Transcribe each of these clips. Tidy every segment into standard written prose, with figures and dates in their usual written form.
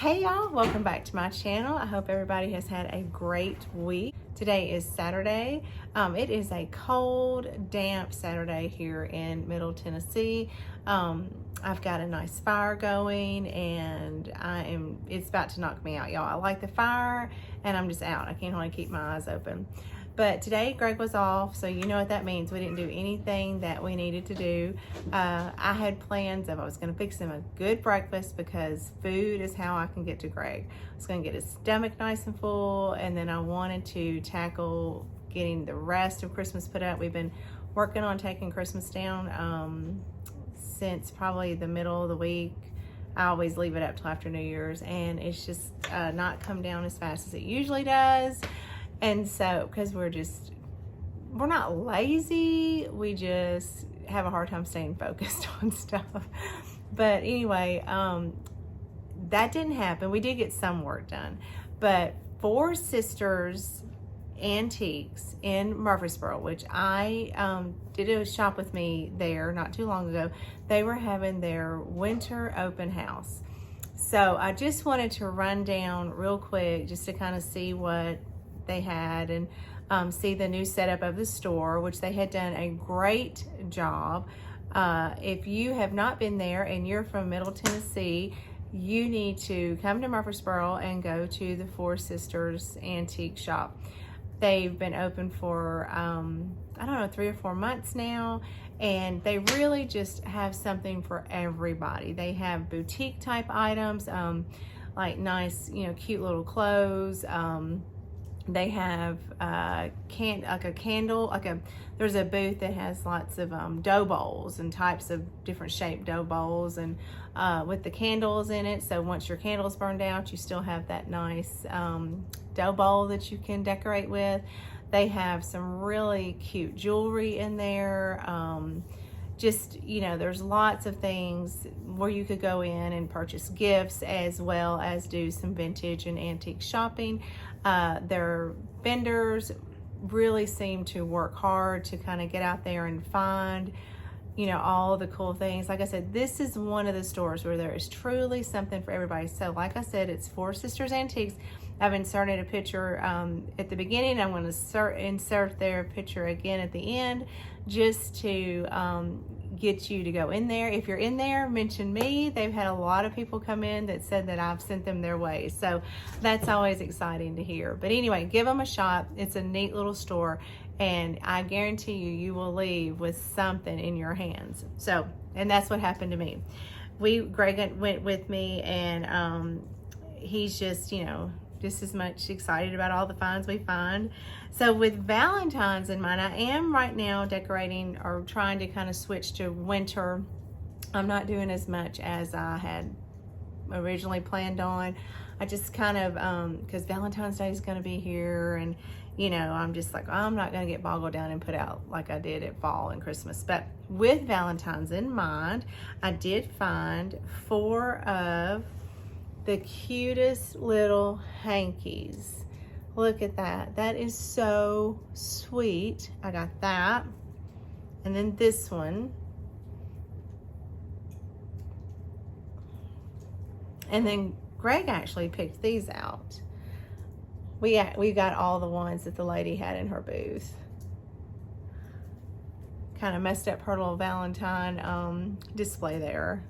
Hey y'all, welcome back to my channel. I hope everybody has had a great week. Today is Saturday. It is a cold, damp Saturday here in Middle Tennessee. I've got a nice fire going and it's about to knock me out, y'all. I like the fire and I'm just out. I can't hardly keep my eyes open. But today Greg was off, so you know what that means. We didn't do anything that we needed to do. I had plans of I was gonna fix him a good breakfast because food is how I can get to Greg. I was gonna get his stomach nice and full, and then I wanted to tackle getting the rest of Christmas put up. We've been working on taking Christmas down since probably the middle of the week. I always leave it up till after New Year's, and it's just not come down as fast as it usually does. And so, because we're not lazy, we just have a hard time staying focused on stuff. But anyway, that didn't happen. We did get some work done. But Four Sisters Antiques in Murfreesboro, which I did a shop with me there not too long ago, they were having their winter open house. So I just wanted to run down real quick just to kind of see what they had and see the new setup of the store, which they had done a great job. If you have not been there and you're from Middle Tennessee, you need to come to Murfreesboro and go to the Four Sisters Antique Shop. They've been open for I don't know, 3 or 4 months now, and they really just have something for everybody. They have boutique type items, like nice, cute little clothes. They have there's a booth that has lots of dough bowls and types of different shaped dough bowls, and with the candles in it. So once your candle's burned out, you still have that nice dough bowl that you can decorate with. They have some really cute jewelry in there. There's lots of things where you could go in and purchase gifts as well as do some vintage and antique shopping. Their vendors really seem to work hard to kind of get out there and find, all the cool things. Like I said, this is one of the stores where there is truly something for everybody. So like I said, it's Four Sisters Antiques. I've inserted a picture at the beginning. I'm going to insert their picture again at the end just to get you to go in there. If you're in there, mention me. They've had a lot of people come in that said that I've sent them their way. So that's always exciting to hear. But anyway, give them a shot. It's a neat little store, and I guarantee you will leave with something in your hands. So, and that's what happened to me. Greg went with me, and he's just, just as much excited about all the finds we find. So with Valentines in mind, I am right now decorating or trying to kind of switch to winter. I'm not doing as much as I had originally planned on. I just kind of, because Valentine's Day is going to be here, and I'm just like, I'm not going to get boggled down and put out like I did at fall and Christmas. But with Valentine's in mind, I did find 4 of the cutest little hankies. Look at that. That is so sweet. I got that. And then this one. And then Greg actually picked these out. We got all the ones that the lady had in her booth. Kind of messed up her little Valentine display there.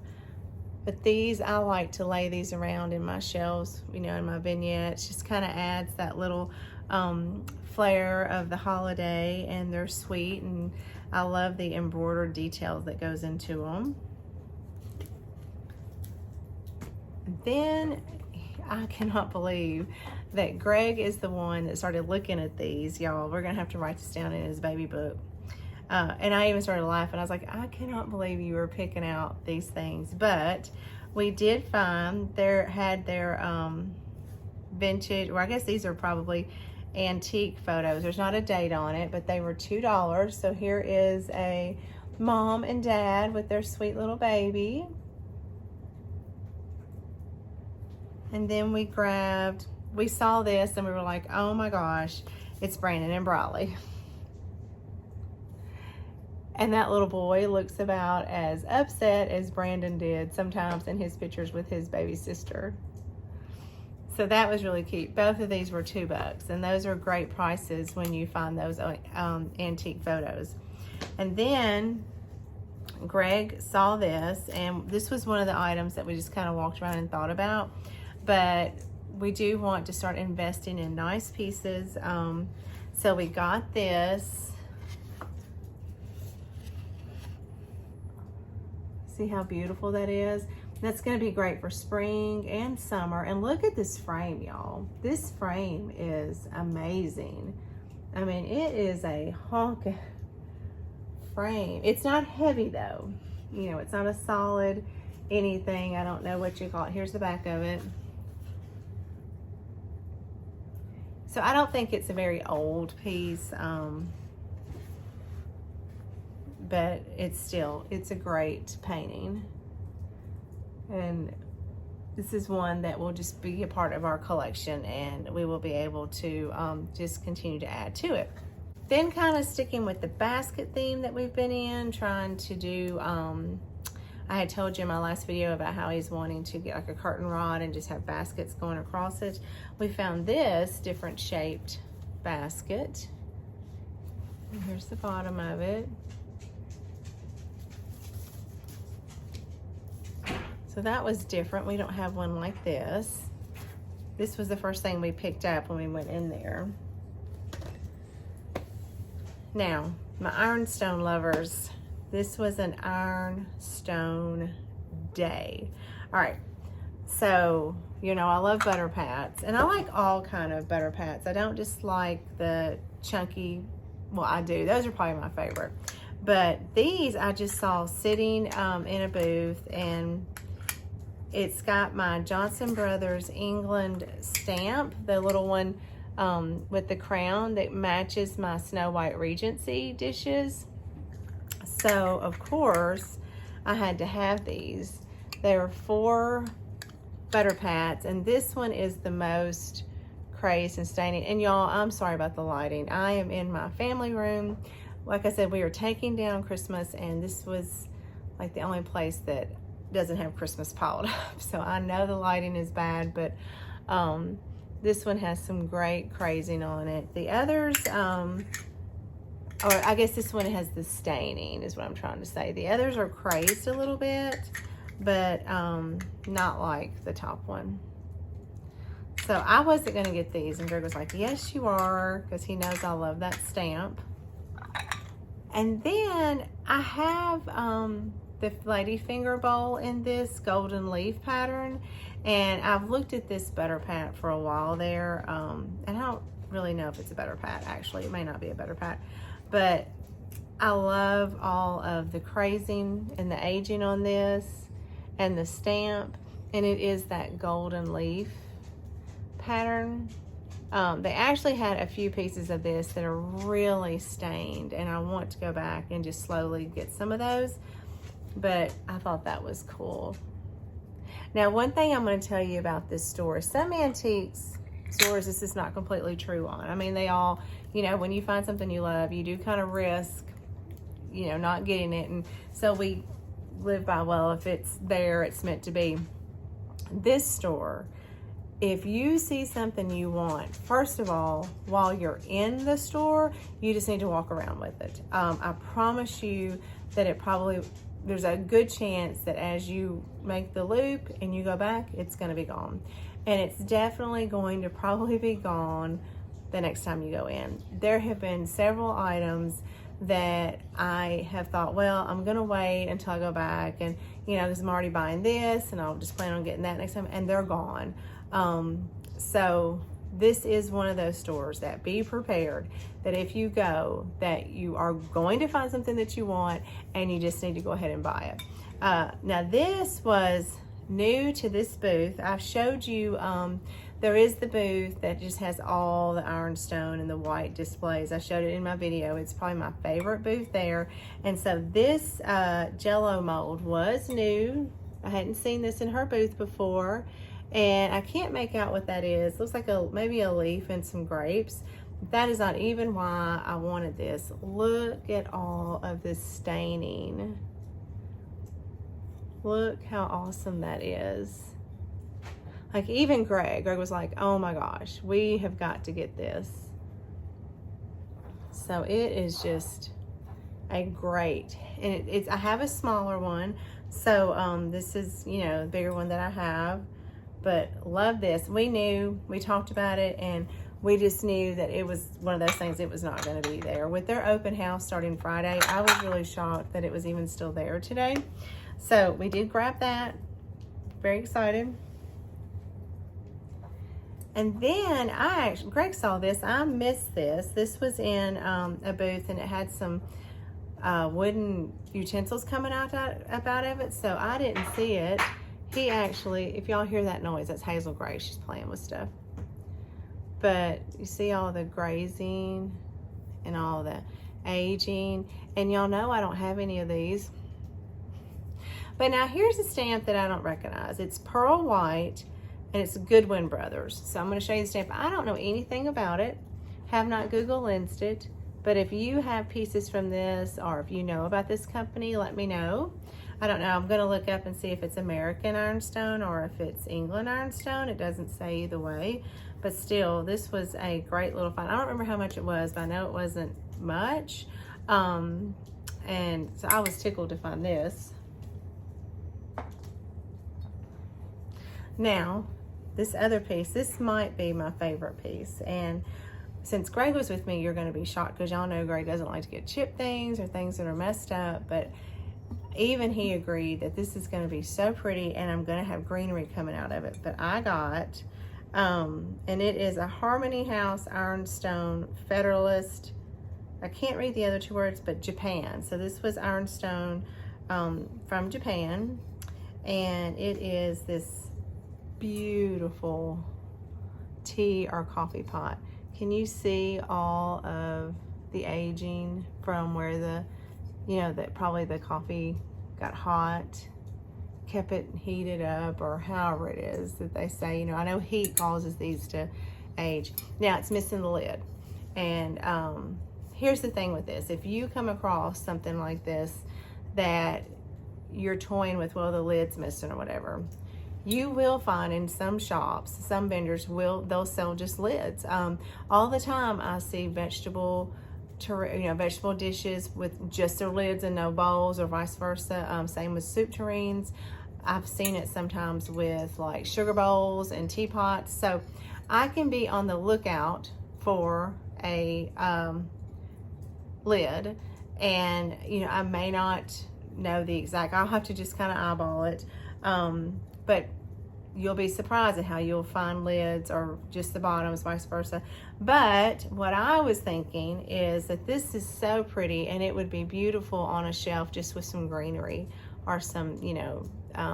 But these, I like to lay these around in my shelves, in my vignettes. Just kind of adds that little flair of the holiday, and they're sweet, and I love the embroidered details that goes into them. Then I cannot believe that Greg is the one that started looking at these, y'all. We're gonna have to write this down in his baby book. And I even started laughing. I was like, I cannot believe you were picking out these things. But we did find had their vintage, or I guess these are probably antique photos. There's not a date on it, but they were $2. So here is a mom and dad with their sweet little baby. And then we saw this and we were like, oh my gosh, it's Brandon and Briley. And that little boy looks about as upset as Brandon did sometimes in his pictures with his baby sister. So that was really cute. Both of these were $2, and those are great prices when you find those antique photos. And then Greg saw this, and this was one of the items that we just kind of walked around and thought about. But we do want to start investing in nice pieces. So we got this. See how beautiful that is? That's going to be great for spring and summer. And look at this frame, y'all. This frame is amazing. I mean, it is a honk frame. It's not heavy though. You know, it's not a solid anything. I don't know what you call it. Here's the back of it. So I don't think it's a very old piece, but it's a great painting. And this is one that will just be a part of our collection, and we will be able to just continue to add to it. Then kind of sticking with the basket theme that we've been in, trying to do, I had told you in my last video about how he's wanting to get like a curtain rod and just have baskets going across it. We found this different shaped basket. And here's the bottom of it. So that was different. We don't have one like this. This was the first thing we picked up when we went in there. Now, my ironstone lovers, this was an ironstone day. All right, so, you know, I love butter pats, and I like all kind of butter pats. I don't just like the chunky, well, I do. Those are probably my favorite. But these I just saw sitting in a booth, and it's got my Johnson Brothers England stamp, the little one with the crown that matches my Snow White Regency dishes. So, of course, I had to have these. There are 4 butter pats, and this one is the most crazed and staining. And y'all, I'm sorry about the lighting. I am in my family room. Like I said, we are taking down Christmas, and this was like the only place that doesn't have Christmas piled up. So I know the lighting is bad, but this one has some great crazing on it. The others, or I guess this one has the staining is what I'm trying to say. The others are crazed a little bit, but not like the top one. So I wasn't gonna get these, and Greg was like, yes you are, because he knows I love that stamp. And then I have the lady finger bowl in this golden leaf pattern, and I've looked at this butter pat for a while there, and I don't really know if it's a butter pat. Actually, it may not be a butter pat, but I love all of the crazing and the aging on this and the stamp, and it is that golden leaf pattern. They actually had a few pieces of this that are really stained, and I want to go back and just slowly get some of those, but I thought that was cool. Now, one thing I'm going to tell you about this store, some antiques stores, this is not completely true on. I mean, they all, you know, when you find something you love, you do kind of risk, you know, not getting it. And so we live by, well, if it's there, it's meant to be. This store, if you see something you want, first of all, while you're in the store, you just need to walk around with it. I promise you that there's a good chance that as you make the loop and you go back, it's going to be gone. And it's definitely going to probably be gone the next time you go in. There have been several items that I have thought, well, I'm going to wait until I go back, and, you know, because I'm already buying this and I'll just plan on getting that next time, and they're gone. So this is one of those stores that be prepared that if you go, that you are going to find something that you want, and you just need to go ahead and buy it. Now this was new to this booth. I've showed you, there is the booth that just has all the ironstone and the white displays. I showed it in my video. It's probably my favorite booth there. And so this Jello Mold was new. I hadn't seen this in her booth before, and I can't make out what that is. Looks like maybe a leaf and some grapes. That is not even why I wanted this. Look at all of this staining. Look how awesome that is. Like even Greg was like, oh my gosh, we have got to get this. So it is just a great, and it's I have a smaller one, so this is, you know, the bigger one that I have, but love this. We talked about it, and we just knew that it was one of those things, it was not going to be there. With their open house starting Friday, I was really shocked that it was even still there today. So we did grab that. Very excited. And then Greg saw this. I missed this. This was in a booth, and it had some wooden utensils coming out of it, so I didn't see it. He actually, if y'all hear that noise, that's Hazel Gray. She's playing with stuff. But you see all the grazing and all the aging, and y'all know I don't have any of these. But now here's a stamp that I don't recognize. It's pearl white, and it's Goodwin Brothers. So I'm going to show you the stamp. I don't know anything about it. Have not Google Lensed it. But if you have pieces from this, or if you know about this company, let me know. I don't know. I'm going to look up and see if it's American Ironstone or if it's England Ironstone. It doesn't say either way. But still, this was a great little find. I don't remember how much it was, but I know it wasn't much. And so I was tickled to find this. Now, this other piece, this might be my favorite piece. And since Greg was with me, you're going to be shocked, because y'all know Greg doesn't like to get chipped things or things that are messed up. But even he agreed that this is going to be so pretty, and I'm going to have greenery coming out of it. But I got, and it is a Harmony House Ironstone Federalist. I can't read the other two words, but Japan. So this was Ironstone from Japan, and it is this beautiful tea or coffee pot. Can you see all of the aging from where the, you know, that probably the coffee got hot, kept it heated up, or however it is that they say, you know, I know heat causes these to age. Now it's missing the lid. And here's the thing with this. If you come across something like this that you're toying with, well, the lid's missing or whatever, you will find in some shops, some vendors they'll sell just lids. All the time I see vegetable dishes with just their lids and no bowls, or vice versa. Same with soup tureens. I've seen it sometimes with like sugar bowls and teapots. So I can be on the lookout for a lid, and you know, I may not know the exact, I'll have to just kind of eyeball it. But you'll be surprised at how you'll find lids or just the bottoms, vice versa. But what I was thinking is that this is so pretty, and it would be beautiful on a shelf just with some greenery or some, you know,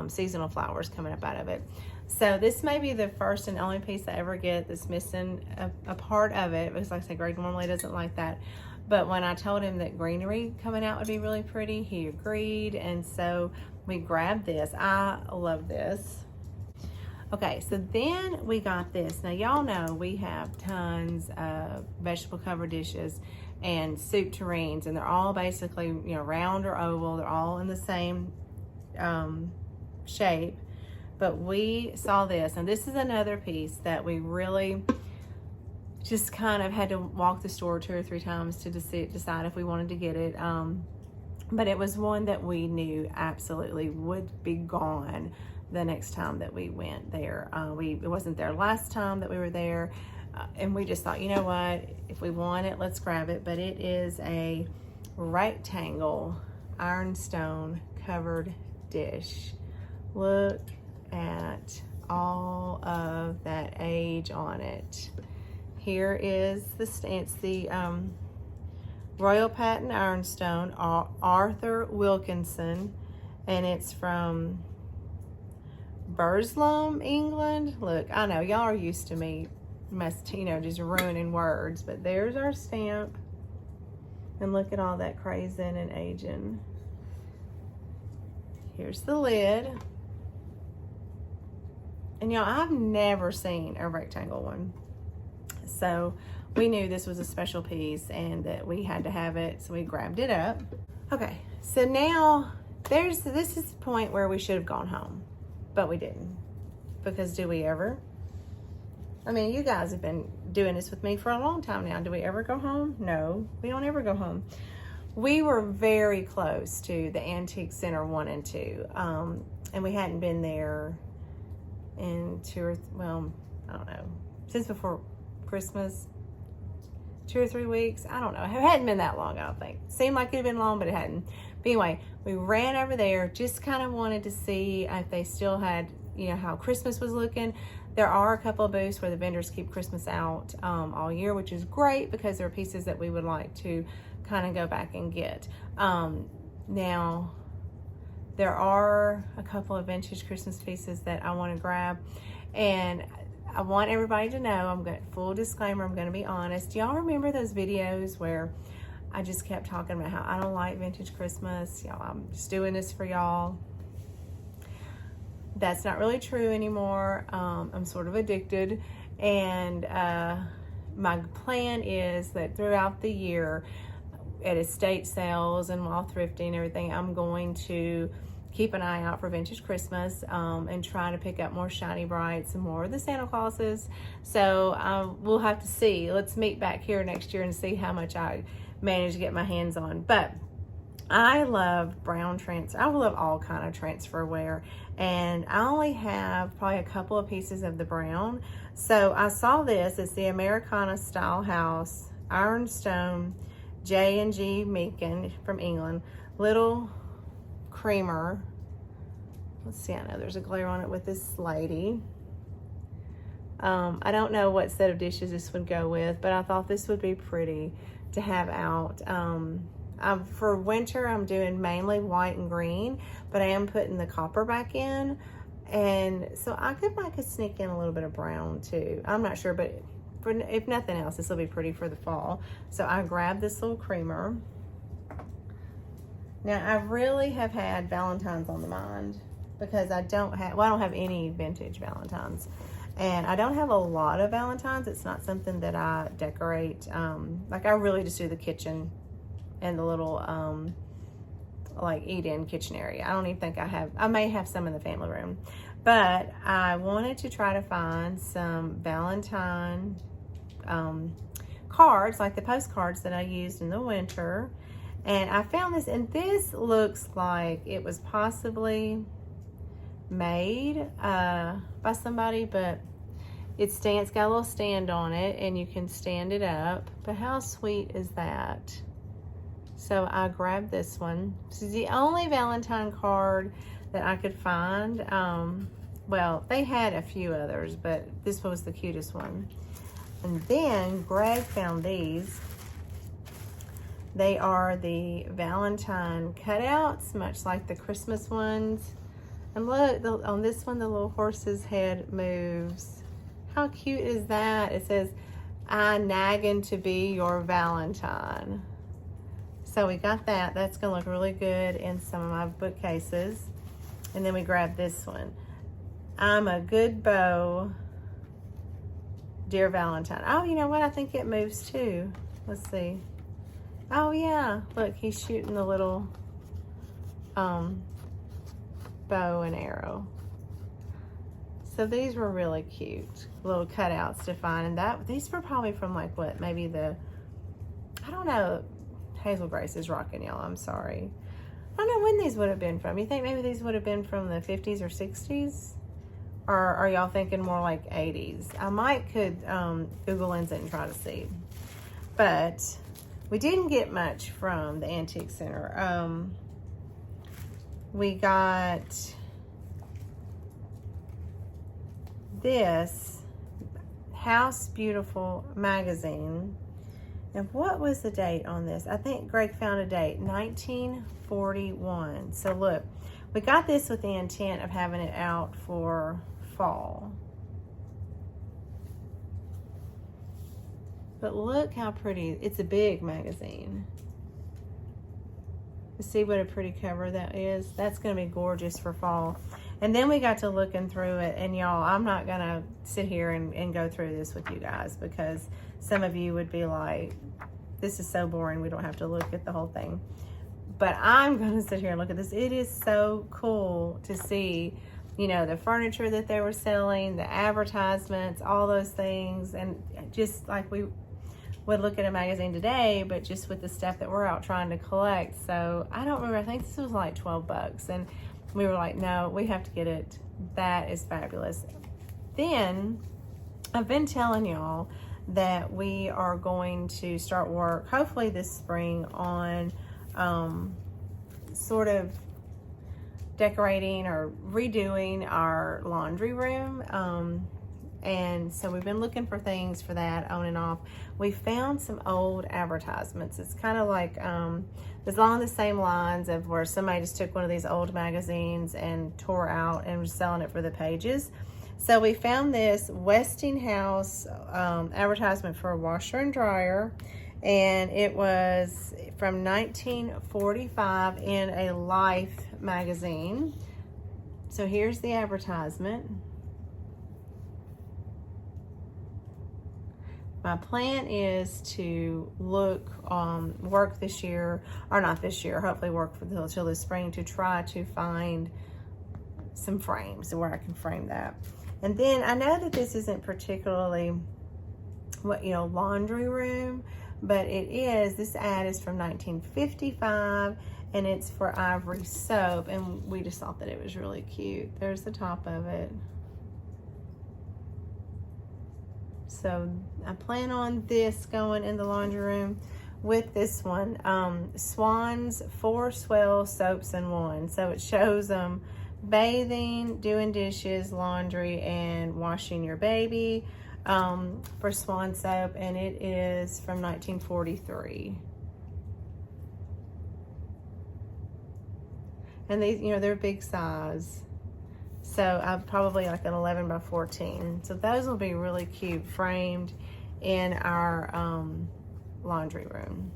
seasonal flowers coming up out of it. So this may be the first and only piece I ever get that's missing a part of it, because like I said, Greg normally doesn't like that. But when I told him that greenery coming out would be really pretty, he agreed, and so we grabbed this. I love this. Okay, so then we got this. Now y'all know we have tons of vegetable covered dishes and soup tureens, and they're all basically, you know, round or oval. They're all in the same shape. But we saw this, and this is another piece that we really just kind of had to walk the store 2 or 3 times to decide if we wanted to get it. But it was one that we knew absolutely would be gone the next time that we went there. It wasn't there last time that we were there, and we just thought, you know what, if we want it, let's grab it. But it is a rectangle ironstone covered dish. Look at all of that age on it. Here is it's the Royal Patent Ironstone, Arthur Wilkinson, and it's from Burslem, England. Look, I know y'all are used to me just ruining words, but there's our stamp. And look at all that crazing and aging. Here's the lid. And y'all, I've never seen a rectangle one. So we knew this was a special piece and that we had to have it, so we grabbed it up. Okay, so now this is the point where we should have gone home, but we didn't. because do we ever? I mean, you guys have been doing this with me for a long time now. Do we ever go home? No, we don't ever go home. We were very close to the Antique Center 1 and 2, and we hadn't been there in I don't know, since before Christmas, 2 or 3 weeks. I don't know. It hadn't been that long, I don't think. Seemed like it had been long, but it hadn't. But anyway, we ran over there, just kind of wanted to see if they still had, you know, how Christmas was looking. There are a couple of booths where the vendors keep Christmas out all year, which is great because there are pieces that we would like to kind of go back and get. Now, there are a couple of vintage Christmas pieces that I want to grab, and I want everybody to know, full disclaimer, I'm going to be honest. Y'all remember those videos where I just kept talking about how I don't like vintage Christmas? Y'all, I'm just doing this for y'all. That's not really true anymore. I'm sort of addicted, and my plan is that throughout the year at estate sales and while thrifting and everything, I'm going to keep an eye out for vintage Christmas and try to pick up more shiny brights and more of the Santa Clauses. So we'll have to see. Let's meet back here next year and see how much I manage to get my hands on. But I love brown transfer. I love all kind of transfer wear, and I only have probably a couple of pieces of the brown. So I saw this. It's the Americana House Ironstone J&G Meakin from England. Little creamer. Let's see, I know there's a glare on it with this lady. I don't know what set of dishes this would go with, but I thought this would be pretty to have out. For winter, I'm doing mainly white and green, but I am putting the copper back in. And so I could sneak in a little bit of brown too. I'm not sure, but if nothing else, this will be pretty for the fall. So I grabbed this little creamer. Now, I really have had Valentines on the mind because I don't have any vintage Valentines. And I don't have a lot of Valentines. It's not something that I decorate. Like, I really just do the kitchen and the little like eat-in kitchen area. I don't even think I may have some in the family room, but I wanted to try to find some Valentine cards, like the postcards that I used in the winter. And I found this, and this looks like it was possibly made by somebody, but it's got a little stand on it and you can stand it up. But how sweet is that? So I grabbed this one. This is the only Valentine card that I could find. Well, they had a few others, but this was the cutest one. And then Greg found these. They are the Valentine cutouts, much like the Christmas ones. And look, on this one, the little horse's head moves. How cute is that? It says, "I nagging to be your Valentine." So we got that. That's gonna look really good in some of my bookcases. And then we grabbed this one. "I'm a good beau, dear Valentine." Oh, you know what? I think it moves too. Let's see. Oh yeah, look, he's shooting the little bow and arrow. So these were really cute, little cutouts to find. And these were probably from like what, maybe I don't know. Hazel Grace is rocking, y'all. I'm sorry. I don't know when these would have been from. You think maybe these would have been from the 50s or 60s? Or are y'all thinking more like 80s? I could Google it and try to see. But we didn't get much from the Antique Center. We got this House Beautiful magazine. And what was the date on this? I think Greg found a date, 1941. So look, we got this with the intent of having it out for fall. But look how pretty. It's a big magazine. You see what a pretty cover that is? That's going to be gorgeous for fall. And then we got to looking through it. And y'all, I'm not going to sit here and go through this with you guys, because some of you would be like, this is so boring, we don't have to look at the whole thing. But I'm going to sit here and look at this. It is so cool to see you know, the furniture that they were selling, the advertisements, all those things. And just like we would look at a magazine today, but just with the stuff that we're out trying to collect. So I don't remember, I think this was like 12 bucks. And we were like, no, we have to get it. That is fabulous. Then I've been telling y'all that we are going to start work, hopefully this spring, on sort of decorating or redoing our laundry room. And so we've been looking for things for that on and off. We found some old advertisements. It's kind of like, it's along the same lines of where somebody just took one of these old magazines and tore out and was selling it for the pages. So we found this Westinghouse advertisement for a washer and dryer, and it was from 1945 in a Life magazine. So here's the advertisement. My plan is to work this year, or not this year, hopefully work till this spring, to try to find some frames where I can frame that. And then I know that this isn't particularly laundry room, but it is. This ad is from 1955, and it's for Ivory soap, and we just thought that it was really cute. There's the top of it. So I plan on this going in the laundry room with this one, Swan's 4 Swell Soaps in One. So it shows them bathing, doing dishes, laundry, and washing your baby for Swan soap, and it is from 1943. And these, they're big size. So I'm probably like an 11 by 14. So those will be really cute, framed in our laundry room.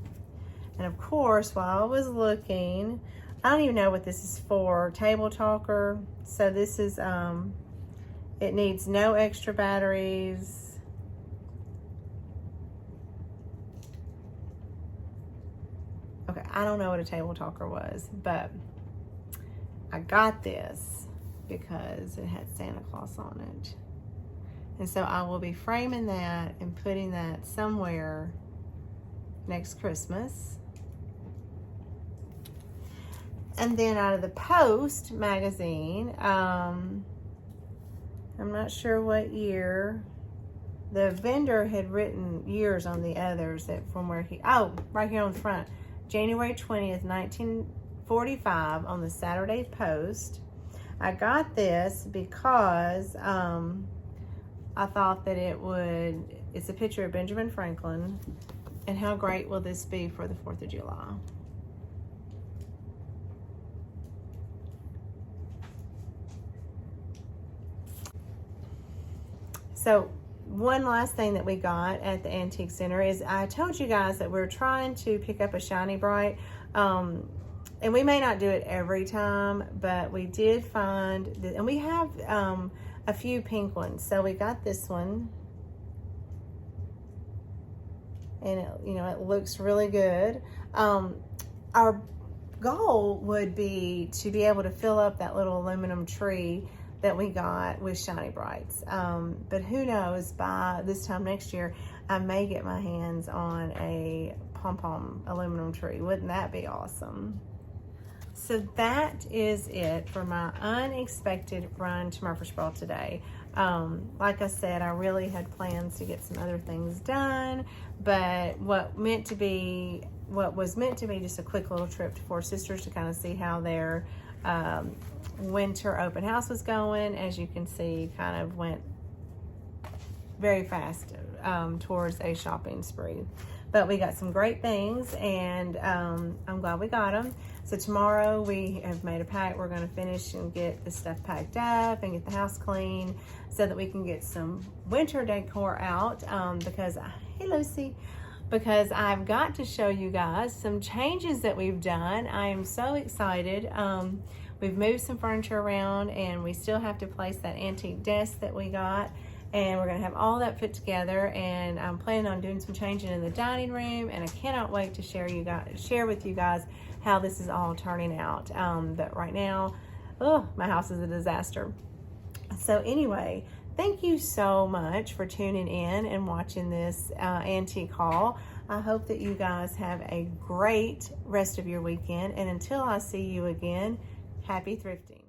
And of course, while I was looking, I don't even know what this is for, table talker. So this is, it needs no extra batteries. Okay, I don't know what a table talker was, but I got this because it had Santa Claus on it. And so I will be framing that and putting that somewhere next Christmas. And then out of the Post magazine, I'm not sure what year, the vendor had written years on the others that from where right here on the front, January 20th, 1945 on the Saturday Post. I got this because I thought that it's a picture of Benjamin Franklin, and how great will this be for the 4th of July? So one last thing that we got at the Antique Center is, I told you guys that we're trying to pick up a Shiny Bright, and we may not do it every time, but we did find that, and we have a few pink ones. So we got this one, and it looks really good. Our goal would be to be able to fill up that little aluminum tree that we got with Shiny Brights. But who knows, by this time next year, I may get my hands on a pom-pom aluminum tree. Wouldn't that be awesome? So that is it for my unexpected run to Murfreesboro today. Like I said, I really had plans to get some other things done, but what was meant to be just a quick little trip to Four Sisters to kind of see how their winter open house was going, as you can see, kind of went very fast towards a shopping spree. But we got some great things, and I'm glad we got them. So tomorrow we have made a pack. We're going to finish and get the stuff packed up and get the house clean so that we can get some winter decor out because, hey Lucy, because I've got to show you guys some changes that we've done. I am so excited. We've moved some furniture around, and we still have to place that antique desk that we got. And we're going to have all that put together, and I'm planning on doing some changing in the dining room, and I cannot wait to share with you guys how this is all turning out. But right now, my house is a disaster. So anyway, thank you so much for tuning in and watching this antique haul. I hope that you guys have a great rest of your weekend. And until I see you again, happy thrifting.